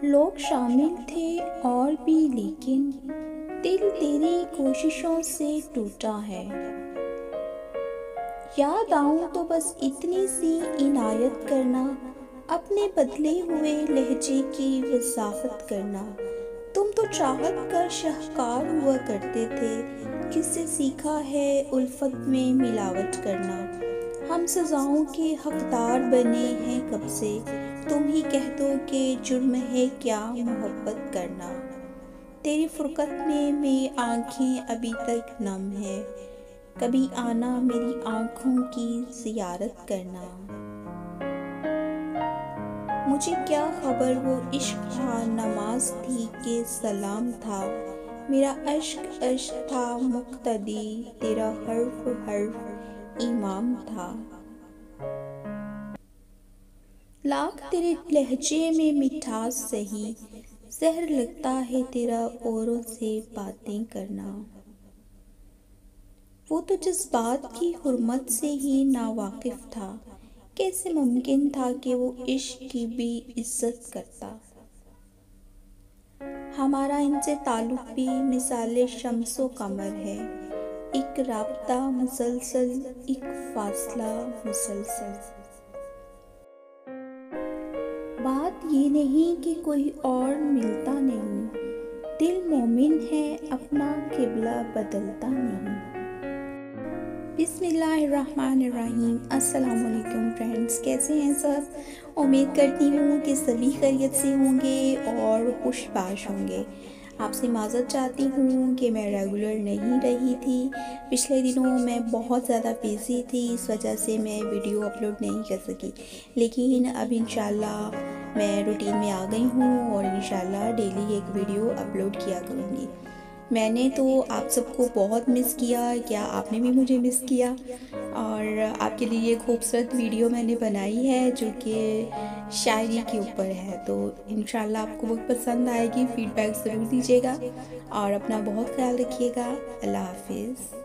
लोग शामिल थे और भी, लेकिन दिल तेरी कोशिशों से टूटा है। याद आऊं तो बस इतनी सी इनायत करना, अपने बदले हुए लहजे की वजाहत करना। तुम तो चाहत का शाहकार हुआ करते थे, किससे सीखा है उल्फत में मिलावट करना। हम सजाओं के हकदार बने हैं कब से, तुम ही कह दो कि जुर्म है क्या मोहब्बत करना। तेरी फुरकत में मेरी आंखें अभी तक नम है, कभी आना मेरी आंखों की जियारत करना। मुझे क्या खबर वो इश्क था, नमाज थी कि सलाम था। मेरा अश्क अश्क था मुक्तदी, तेरा हर्फ हर्फ इमाम था। लाख तेरे लहजे में मिठास सही, जहर लगता है तेरा औरों से बातें करना। वो तो जिस बात की हुर्मत से ही नावाकिफ था, कैसे मुमकिन था कि वो इश्क की भी इज्जत करता। हमारा इनसे ताल्लुक भी मिसाले शम्सो कमर है, एक राब्ता मुसलसल, एक फासला मुसलसल। बात ये नहीं कि कोई और मिलता नहीं, दिल मोमिन है अपना किबला बदलता नहीं। बिस्मिल्लाहिर्रहमानिर्रहीम। अस्सलाम वालेकुम फ्रेंड्स, कैसे हैं सब। उम्मीद करती हूँ कि सभी खैरियत से होंगे और खुशबाश होंगे। आपसे माज़रत चाहती हूँ कि मैं रेगुलर नहीं रही थी। पिछले दिनों मैं बहुत ज़्यादा बिज़ी थी, इस वजह से मैं वीडियो अपलोड नहीं कर सकी, लेकिन अब इंशाल्लाह मैं रूटीन में आ गई हूँ और इंशाल्लाह डेली एक वीडियो अपलोड किया करूँगी। मैंने तो आप सबको बहुत मिस किया, क्या आपने भी मुझे मिस किया। और आपके लिए ये खूबसूरत वीडियो मैंने बनाई है जो कि शायरी के ऊपर है, तो इंशाल्लाह आपको बहुत पसंद आएगी। फीडबैक ज़रूर दीजिएगा और अपना बहुत ख्याल रखिएगा। अल्लाह हाफिज़।